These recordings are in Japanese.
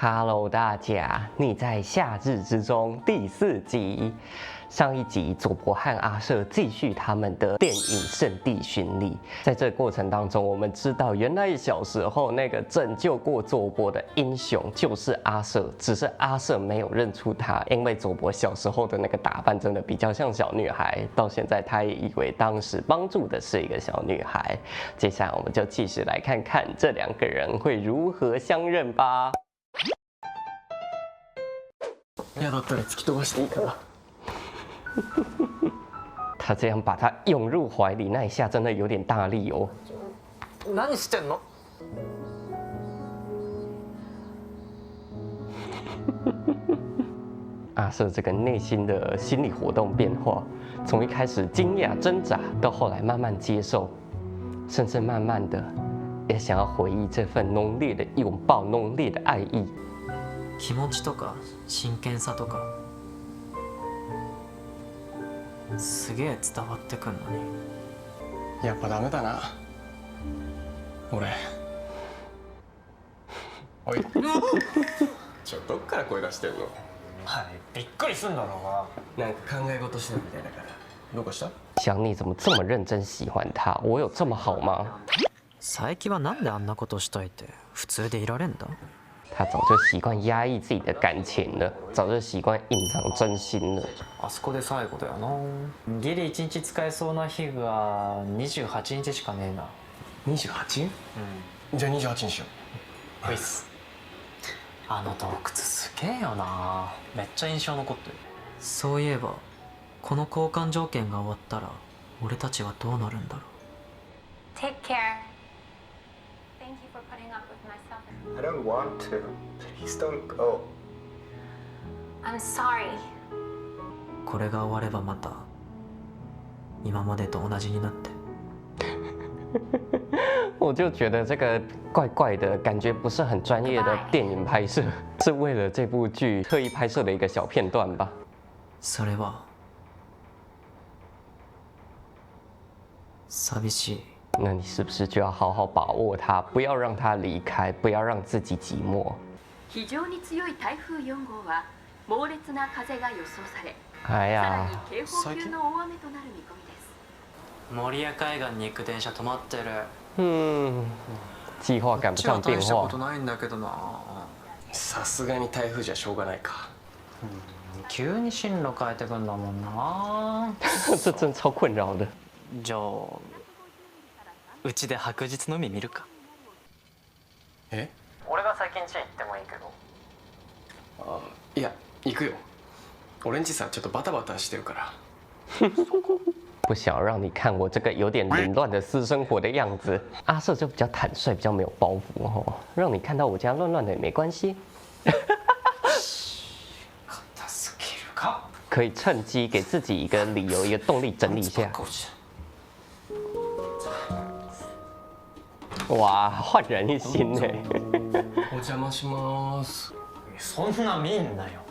Hello，大家，你在夏日之中第4集。上一集，佐伯和阿瑟继续他们的电影圣地巡礼。在这个过程当中，我们知道原来小时候那个拯救过佐伯的英雄就是阿瑟，只是阿瑟没有认出他，因为佐伯小时候的那个打扮真的比较像小女孩。到现在，他也以为当时帮助的是一个小女孩。接下来，我们就继续来看看这2个人会如何相认吧。嫌だったら突き飛ばしていいから。他这样把他拥入怀里，那一下真的有点大力哦。何してんの？阿瑟这个内心的心理活动变化，从一开始惊讶挣扎，到后来慢慢接受，甚至慢慢的也想要回忆这份浓烈的拥抱、浓烈的爱意。気持ちとか真剣さとかすげえ伝わってくんのに。やっぱダメだな。俺。おい。どっから声出してんの？はい、びっくりすんだろうが。なんか考え事してたみたいだから。どうかした？想你怎么这么认真喜欢他？我有这么好吗？佐伯はなんであんなことしといて普通でいられんだ？他早就習慣壓抑自己的感情了，早就習慣隱藏真心了。あそこで最後だよな。ギリ1日使えそうな日が28日しかねえな。28？じゃあ28にしよう。ういっす。あの洞窟すげえよな。めっちゃ印象残ってる。そういえばこの交換条件が終わったら俺たちはどうなるんだろう。 Take care. Thank you for putting up with my suffering. I don't want to. Please don't go. I'm sorry. これが終わればまた今までと同じになって。我就觉得这个怪怪的感觉，不是很专业的电影拍摄，是为了这部剧特意拍摄的一个小片段吧。それは寂しい。那你是不是就要好好把握它，不要让它离开，不要让自己寂寞？非常に強い台風4号は猛烈な風が予想され、哎さら呀に，警報級の大雨となる見込みです。守谷海岸に行く電車止まってる。计划赶不上变化。ないんだけどな。さすがに台風じゃしょうがないか。急に進路変えてくんだもんな。这真超困扰的。じゃあうちで白日の海見るか。え？俺が最近家行ってもいいけど。あ、いや、行くよ。俺んちさ、ちょっとバタバタしてるから。不想让你看我这个有点凌乱的私生活的样子。阿瑟就比较坦率，比较没有包袱哦，让你看到我家乱乱的也没关系。可以趁机给自己一个理由、一个动力，整理一下。哇，焕然一新呢！お邪魔します。そんな見んなよ。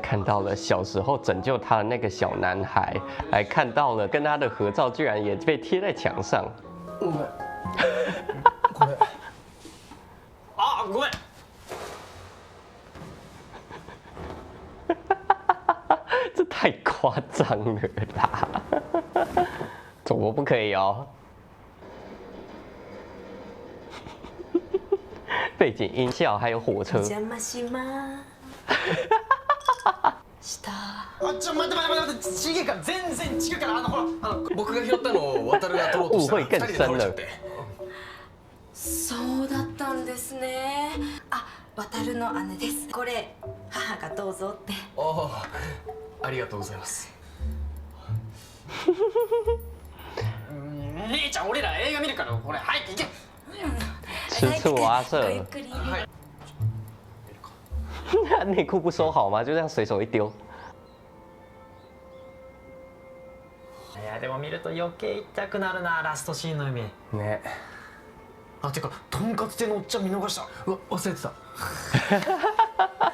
看到了小时候拯救他的那个小男孩，还看到了跟他的合照居然也被贴在墙上。ごめん。これ。あ、ごめん。这太夸张了啦！怎么不可以哦？背景音效还有火车。邪魔しました。あ、待って、違うから全然違うからほら僕が拾ったのを渡るが取ろうとしたら2人で倒れちゃって。そうだったんですね。あ、渡るの姉です。これ母がどうぞって。ありがとうございます。姉ちゃん俺ら映画見るからこれ早く行け。吃醋阿瑟，ゆっくり。内裤不收好吗？就这样随手一丢。いやでも見ると余計行きたくなるな、ラストシーンの海。ね。あ、てかとんかつ店のおっちゃん見逃した。うわ、忘れてた。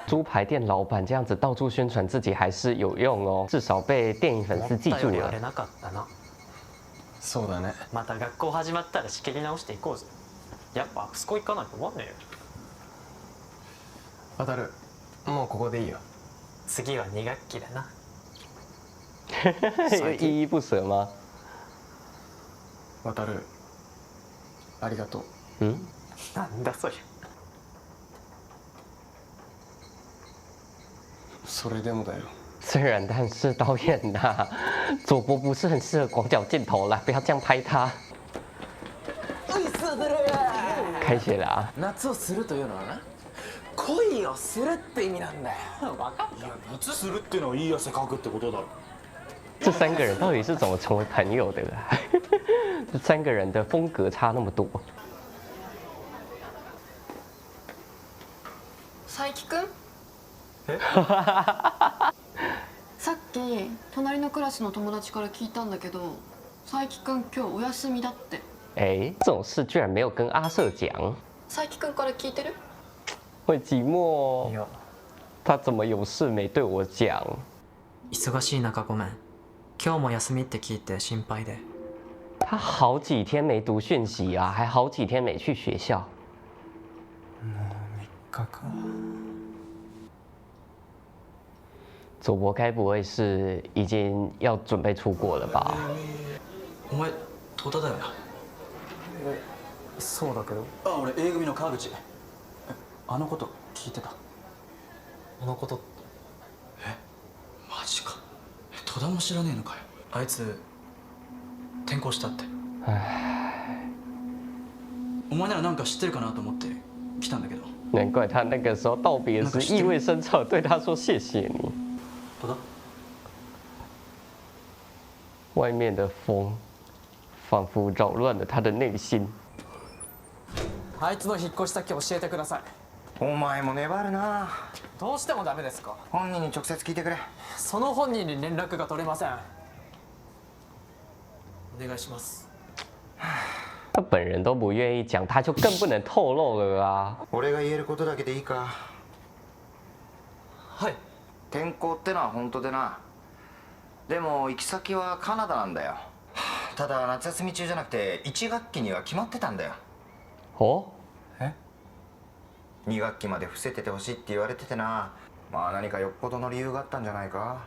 猪排店老板这样子到处宣传自己还是有用哦，至少被电影粉丝记住了。なかったな。そうだね。また学校始まったら仕切り直していこうぜ。やっぱあそこ行かないと終わんねえよ。渡る、もうここでいいよ。次は2学期だな。依依不舍吗？渡る、ありがとう。嗯，なんだそりゃ。それでもだよ。虽然但是导演呐，佐伯不是很适合广角镜头啦，不要这样拍他。开学了啊！夏をするというのはな、恋をするって意味なんだよ。分かった。夏するっていうのはいい汗かくってことだろ。这三个人到底是怎么成为朋友的啊？这三个人的风格差那么多。佐伯くん？さっき隣のクラスの友達から聞いたんだけど、佐伯くん今日お休みだって。哎，这种事居然没有跟阿瑟讲，佐伯くんから聞いてる？会寂寞哦。いや、他怎么有事没对我讲？忙しい中ごめん。今日も休みって聞いて心配で。他好几天没读讯息啊，还好几天没去学校。3日か。佐伯该不会是已经要准备出国了吧？お前東大だよな。そうだけど。あ、俺 A 組の川口。あのこと聞いてた？あのことって。マジか。戸田も知らねえのかよ。あいつ転校したって。お前ならなんか知ってるかなと思って来たんだけど。难怪他那个时候道别时意味深长，对他说谢谢你。戸田？外面的风仿佛扰乱了他的内心。あいつの引っ越し先教えてください。お前も粘るな。どうしてもダメですか？本人に直接聞いてくれ。その本人に連絡が取れません。お願いします。他本人都不愿意讲，他就更不能透露了啊！俺が言えることだけでいいか。はい。転校ってのは本当でな。でも行き先はカナダなんだよ。ただ夏休み中じゃなくて1学期には決まってたんだよ。哦， 2学期まで伏せててほしいって言われててな。まあ何かよっぽどの理由があったんじゃないか。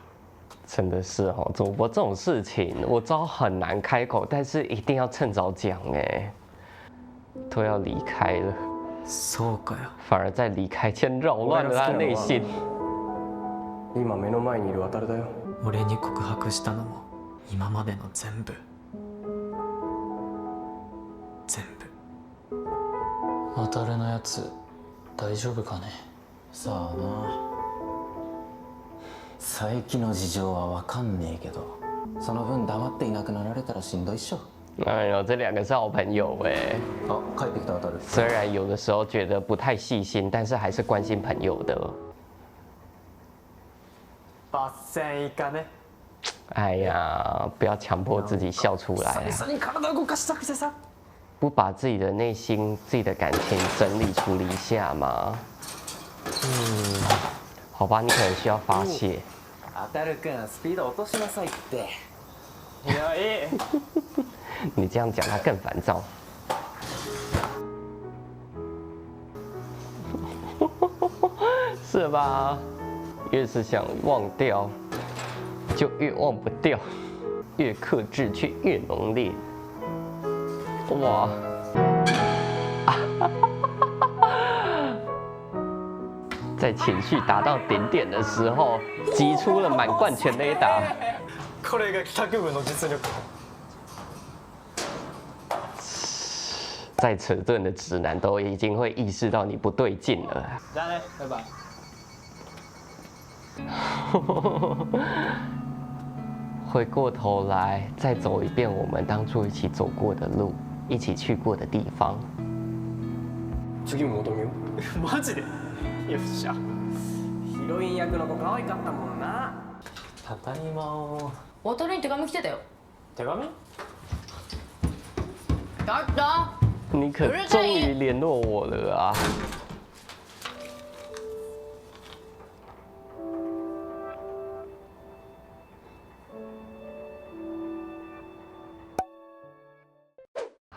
真的是哦，主播这种事情我知道很难开口，但是一定要趁早讲哎。都要离开了，そうかよ。反而在离开前扰乱了他内心。今目の前にいる渡るだよ。俺に告白したのも今までの全部。全部。渡るのやつ大丈夫かね。さあな。佐伯の事情は分かんねえけど、その分黙っていなくなられたらしんどいっしょ。哎呦，这两个是好朋友哎。あ、帰ってきた渡る。虽然有的时候觉得不太细心，但是还是关心朋友的。抜線いかね。哎呀，不要强迫自己笑出来啊！久々に体動かしたくてさ。不把自己的内心、自己的感情整理处理一下吗？好吧，你可能需要发泄。渡るくん、スピード落としなさいって。いや、いい。你这样讲，他更烦躁。是吧？越是想忘掉，就越忘不掉；越克制，却越浓烈。哇！在情绪达到顶点的时候，击出了满贯全垒打。これが帰宅部の実力。再迟钝的直男都已经会意识到你不对劲了。じゃあね、バイバイ。回过头来，再走一遍我们当初一起走过的路，一起去过的地方。次も求めよう。マジで？よっしゃ。ヒロイン役の子可愛かったもんな。ただいまを。渡に手紙来てたよ。手紙？だった。你可终于联络我了啊！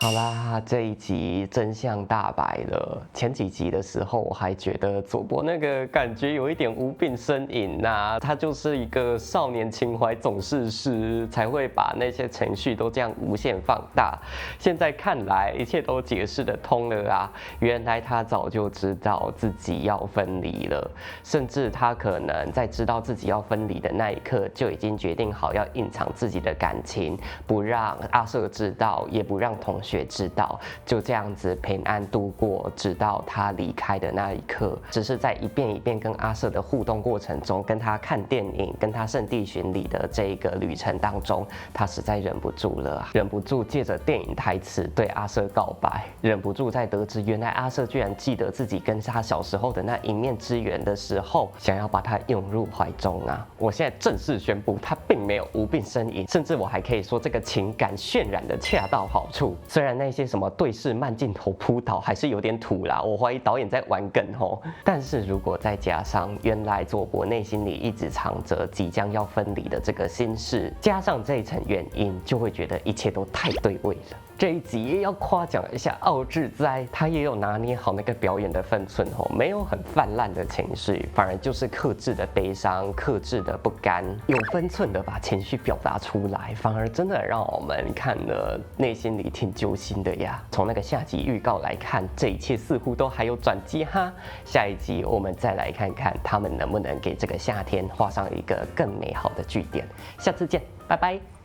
好啦，这一集真相大白了。前几集的时候，我还觉得佐伯那个感觉有一点无病呻吟呐，他就是一个少年情怀总是诗，才会把那些情绪都这样无限放大。现在看来，一切都解释得通了啊！原来他早就知道自己要分离了，甚至他可能在知道自己要分离的那一刻，就已经决定好要隐藏自己的感情，不让阿舍知道，也不让同学知道，就这样子平安度过，直到他离开的那一刻。只是在一遍一遍跟阿舍的互动过程中，跟他看电影，跟他圣地巡礼的这个旅程当中，他实在忍不住了，忍不住借着电影台词对阿舍告白，忍不住在得知原来阿舍居然记得自己跟他小时候的那一面之缘的时候，想要把他拥入怀中啊！我现在正式宣布，他并没有无病呻吟，甚至我还可以说这个情感渲染的恰到好处。虽然那些什么对视慢镜头扑倒还是有点土啦，我怀疑导演在玩梗吼。但是如果再加上原来佐伯内心里一直藏着即将要分离的这个心事，加上这一层原因，就会觉得一切都太对味了。这一集也要夸奖一下奥志哉，他也有拿捏好那个表演的分寸吼，没有很泛滥的情绪，反而就是克制的悲伤、克制的不甘，有分寸的把情绪表达出来，反而真的让我们看了内心里挺揪心的呀。从那个下集预告来看，这一切似乎都还有转机哈。下一集我们再来看看他们能不能给这个夏天画上一个更美好的句点。下次见，拜拜。